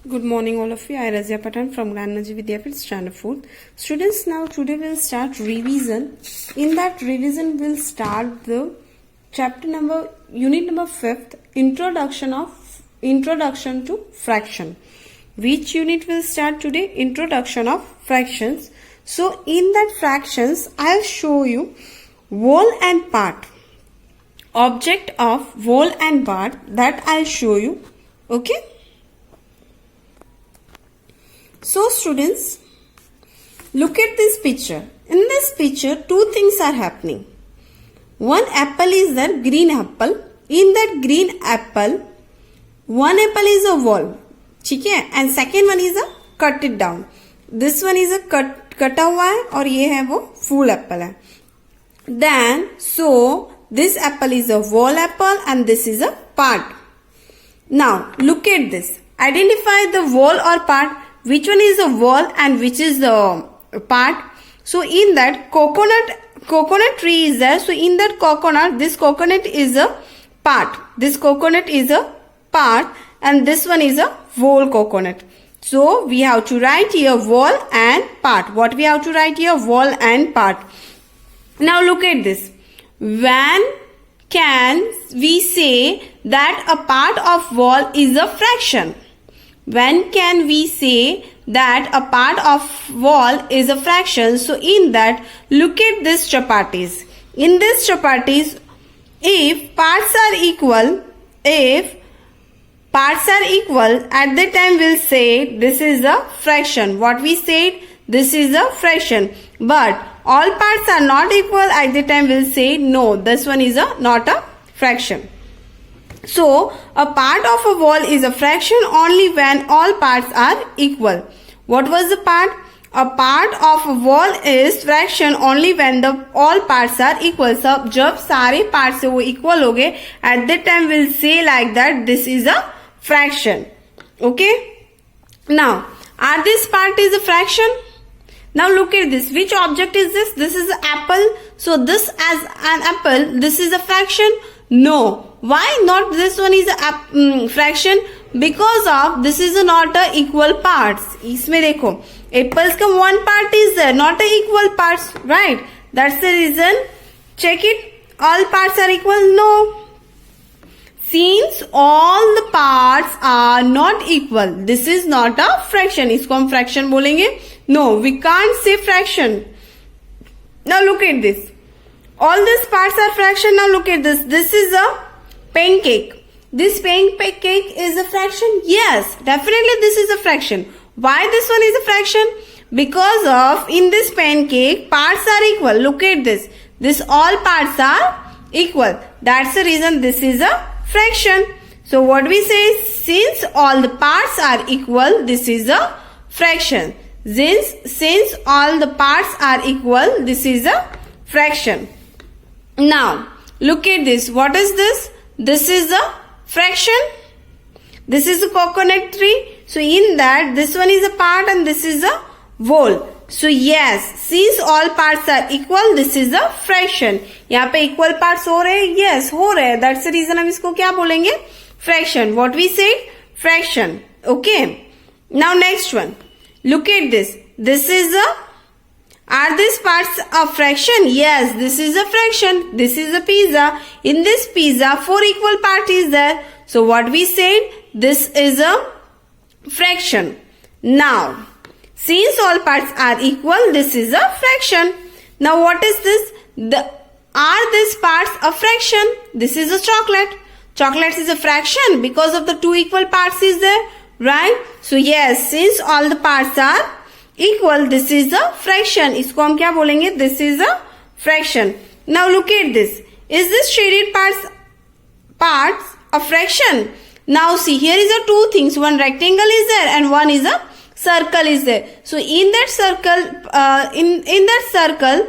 Good morning all of you. I llRajiya from llRajiya Vidyapith standard 4th. Students, now today we'll start revision. In that revision we'll start the unit number 5th, introduction to fraction. Which unit will start today? Introduction of fractions. So in that fractions I'll show you whole and part. Object of whole and part, that I'll show you. Okay. So students, look at this picture. In this picture, two things are happening. One apple is there, green apple. In that green apple, one apple is a whole, okay? And second one is a cut it down. This one is a कटा हुआ है और ये है वो full apple है. Then, so this apple is a whole apple and this is a part. Now, look at this. Identify the whole or part. Which one is the whole and which is the part? So in that coconut tree is there. So in that coconut, this coconut is a part. This coconut is a part and this one is a whole coconut. So we have to write here whole and part. What we have to write here? Whole and part. Now look at this. When can we say that a part of whole is a fraction? When can we say that a part of whole is a fraction? So in that, look at this chapatis. In this chapatis, if parts are equal, at that time we'll say this is a fraction. What we said, this is a fraction. But all parts are not equal, at that time we'll say no, this one is not a fraction. So, a part of a whole is a fraction only when all parts are equal. What was the part? A part of a whole is fraction only when all parts are equal. So, जब सारे parts वो equal हो गए, at that time we'll say like that this is a fraction. Okay? Now, are this part is a fraction? Now look at this. Which object is this? This is an apple. So, this as an apple, this is a fraction? No. Why not this one is a fraction? Because of this is not a equal parts. इसमें देखो apples का one part is there, not a equal parts, right? That's the reason. Check it. All parts are equal? No. Since all the parts are not equal, this is not a fraction. इसको हम fraction बोलेंगे? No, we can't say fraction. Now look at this. All these parts are fraction. Now look at this. This is a pancake. This pancake is a fraction? Yes, definitely this is a fraction. Why this one is a fraction? Because of in this pancake, parts are equal. Look at this. This all parts are equal. That's the reason this is a fraction. So what we say, since all the parts are equal, this is a fraction. Since all the parts are equal, this is a fraction. Now, look at this. What is this? This is a fraction. This is a coconut tree. So, in that, this one is a part and this is a whole. So, yes, since all parts are equal, this is a fraction. यहाँ पे equal parts हो रहे हैं? Yes, हो रहे हैं. That's the reason हम इसको क्या बोलेंगे? Fraction. What we said? Fraction. Okay. Now, next one. Look at this. This is a Are these parts a fraction? Yes, this is a fraction. This is a pizza. In this pizza, 4 equal parts is there. So what we said, this is a fraction. Now, since all parts are equal, this is a fraction. Now what is this? Are these parts a fraction? This is a chocolate. Chocolate is a fraction because of the 2 equal parts is there. Right? So yes, since all the parts are equal, this is a fraction. इसको हम क्या बोलेंगे? This is a fraction. Now look at this. Is this shaded parts a fraction? Now see, here is a 2 things. One rectangle is there and one is a circle is there. So in that circle,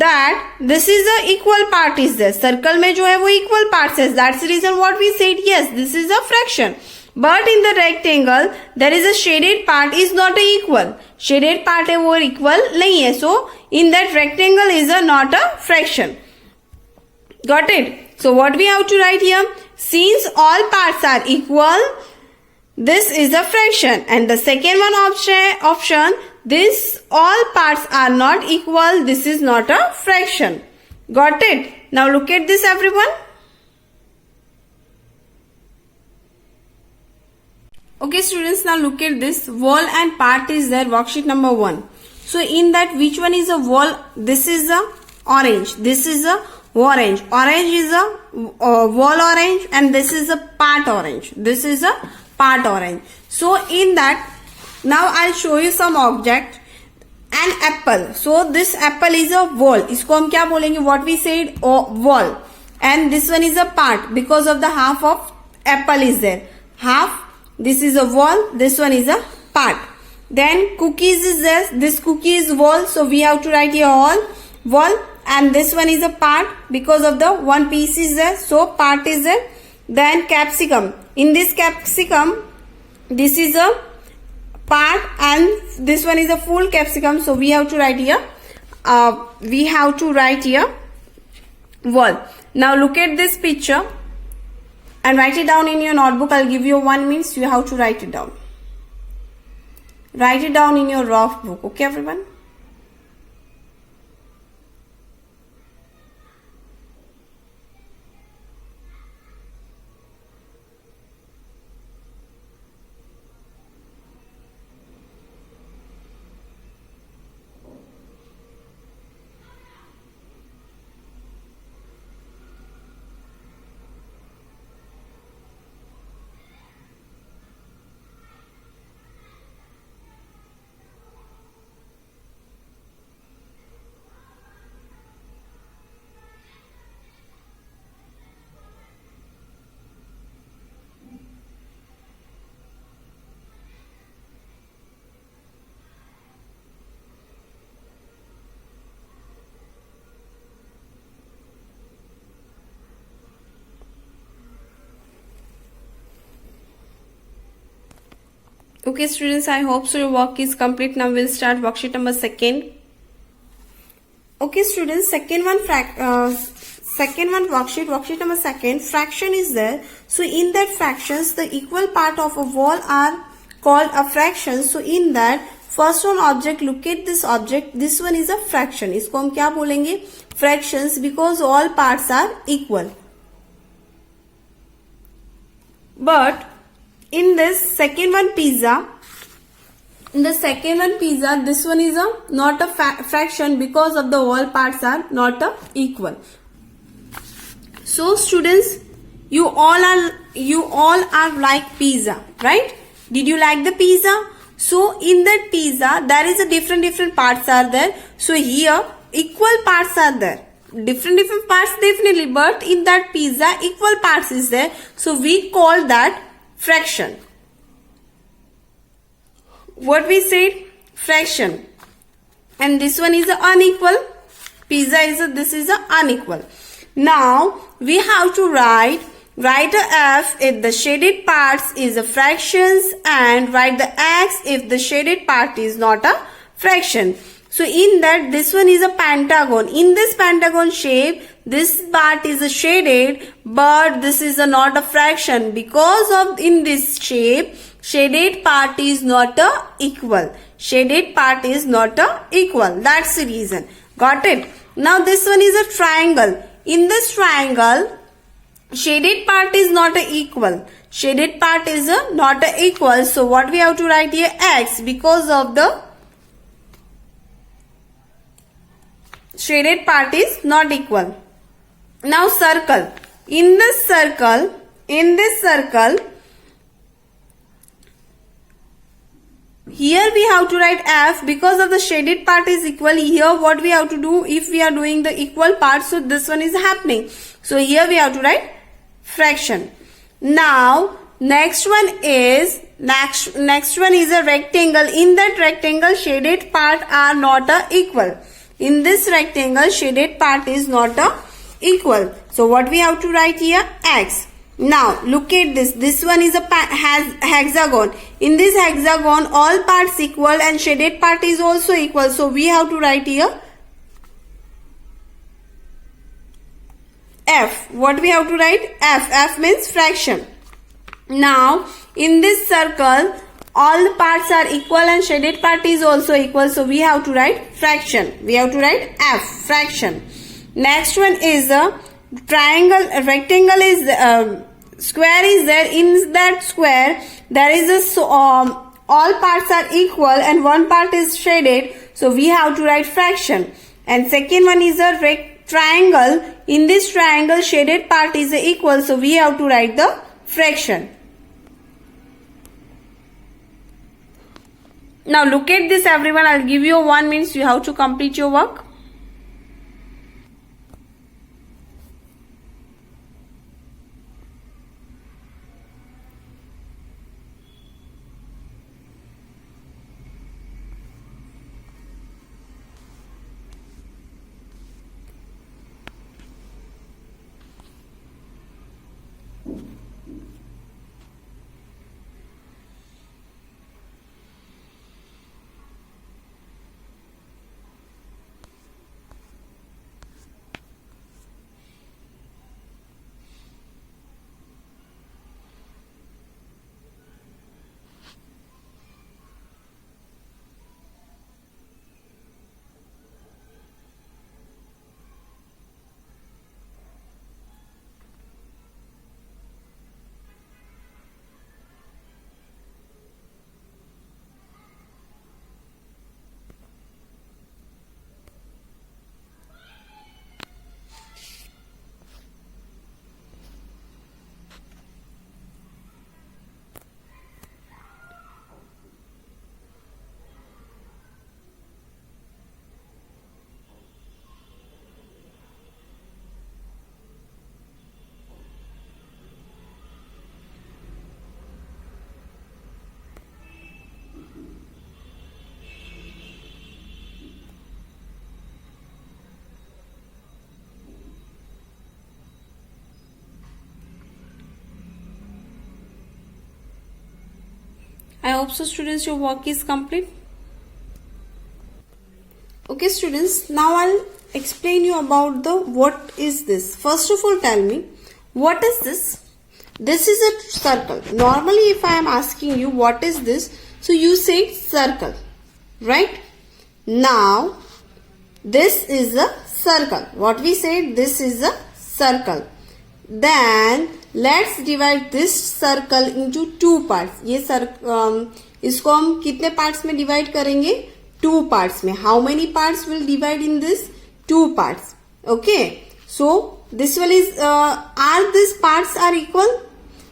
that this is a equal part is there. Circle में जो है वो equal parts है. That's the reason what we said. Yes, this is a fraction. But in the rectangle, there is a shaded part is not equal. Shaded part है वो equal नहीं है. So, in that rectangle is not a fraction. Got it? So, what we have to write here? Since all parts are equal, this is a fraction. And the second one option, this all parts are not equal, this is not a fraction. Got it? Now look at this, everyone. Okay students, now look at this. Whole and part is there, worksheet number 1. So in that, which one is a whole? This is a orange, this is a orange. Orange is a whole orange, and this is a part orange. This is a part orange. So in that, now I'll show you some object. An apple. So this apple is a whole. इसको हम क्या बोलेंगे? What we said, whole. And this one is a part because of the half of apple is there. Half. This is a whole. This one is a part. Then cookies is there. This cookie is whole. So we have to write here all whole. And this one is a part because of the one piece is there. So part is there. Then capsicum. In this capsicum, this is a part and this one is a full capsicum. So we have to write here. Whole. Now look at this picture and write it down in your notebook. I'll give you 1 minute. You have to write it down. Write it down in your rough book. Okay, everyone? Okay students, I hope so your work is complete. Now we'll start worksheet number 2. Okay students, second one worksheet number 2, fraction is there. So in that fractions, the equal part of a whole are called a fraction. So in that, first one object, look at this object, this one is a fraction. इसको हम क्या बोलेंगे? Fractions, because all parts are equal. But in this second one pizza, this one is not a fraction because of the all parts are not equal. So students, you all are like pizza, right? Did you like the pizza? So in that pizza, there is a different parts are there. So here equal parts are there. Different parts definitely, but in that pizza equal parts is there. So we call that fraction. What we said? Fraction. And this one is unequal. Pizza is this is unequal. Now we have to write a F if the shaded parts is a fractions, and write the X if the shaded part is not a fraction. So in that, this one is a pentagon. In this pentagon shape, this part is a shaded, but this is not a fraction because of in this shape, shaded part is not equal. Shaded part is not equal. That's the reason. Got it? Now this one is a triangle. In this triangle, shaded part is not equal. Shaded part is not equal. So what we have to write here? X, because of the shaded part is not equal. Now circle. In this circle, here we have to write F because of the shaded part is equal. Here what we have to do, if we are doing the equal part, so this one is happening. So here we have to write fraction. Now next one is a rectangle. In that rectangle, shaded part are not equal. In this rectangle, shaded part is not equal. So what we have to write here? X. Now look at this. This one is a hexagon. In this hexagon, all parts equal and shaded part is also equal. So we have to write here F. What we have to write? F. F means fraction. Now in this circle, all the parts are equal and shaded part is also equal. So we have to write fraction. We have to write F, fraction. Next one is a triangle, rectangle is square is there. In that square, there is a all parts are equal and one part is shaded. So we have to write fraction. And second one is a triangle. In this triangle, shaded part is equal. So we have to write the fraction. Now look at this everyone. I'll give you 1 minute. You have to complete your work. I hope so students your work is complete. Okay students, now I'll explain you about the what is this. First of all tell me what is this? This is a circle. Normally if I am asking you what is this, so you say circle, right? Now this is a circle. What we said, this is a circle. Then let's divide this circle into two parts. ये इसको हम कितने parts में divide करेंगे? Two parts में. How many parts will divide in this? Two parts. Okay. So this one is are these parts are equal?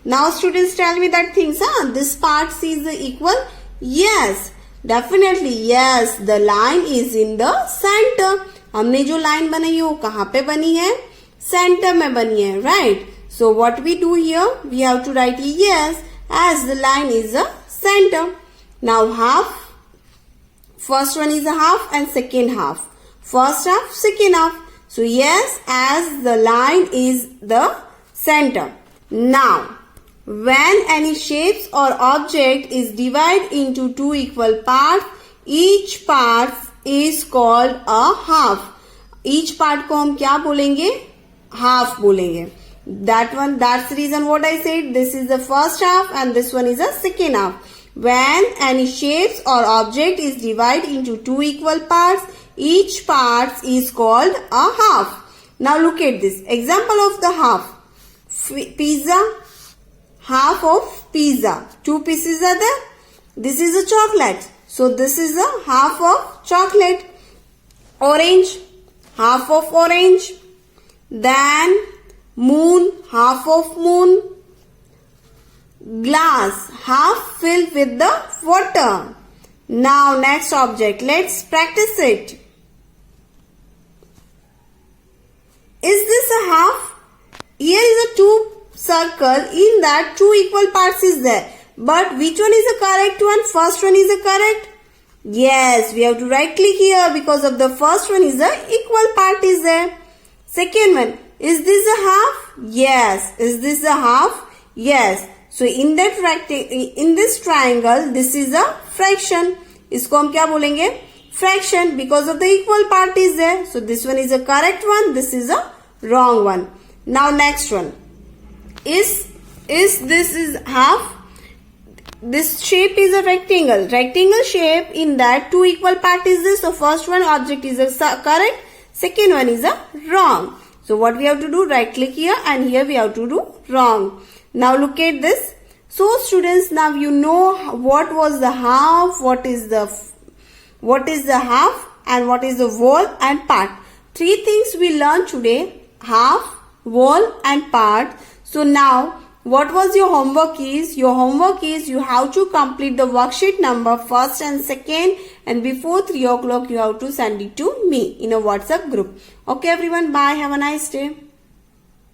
Now students tell me that things. This parts is equal. Yes, definitely yes. The line is in the center. हमने जो line बनाई है वो कहाँ पे बनी है? Center में बनी है, right? So what we do here? We have to write yes as the line is a center. Now half. First one is a half and second half. First half, second half. So yes, as the line is the center. Now, when any shapes or object is divided into two equal parts, each part is called a half. Each part को हम क्या बोलेंगे? Half बोलेंगे. That's the reason what I said. This is the first half and this one is the second half. When any shapes or object is divided into two equal parts, each part is called a half. Now look at this. Example of the half. Pizza. Half of pizza. Two pieces are there. This is a chocolate. So this is a half of chocolate. Orange. Half of orange. Then moon. Half of moon. Glass. Half filled with the water. Now next object. Let's practice it. Is this a half? Here is a two circle. In that two equal parts is there. But which one is the correct one? First one is the correct? Yes, we have to right click here because of the first one is the equal part is there. Second one. Is this a half? Yes. Is this a half? Yes. So in this triangle, this is a fraction. इसको हम क्या बोलेंगे? Fraction because of the equal part is there. So this one is a correct one. This is a wrong one. Now next one. Is this is half? this shape is a rectangle. Rectangle shape, in that two equal part is this. So first one object is a correct. Second one is a wrong. So what we have to do? Right click here and here we have to do wrong. Now look at this. So students, now you know what was the half, what is the half and what is the whole and part. Three things we learned today: half, whole and part. So now what was your homework is? Your homework is you have to complete the worksheet number first and second, and before 3 o'clock you have to send it to me in a WhatsApp group. Okay everyone, bye. Have a nice day.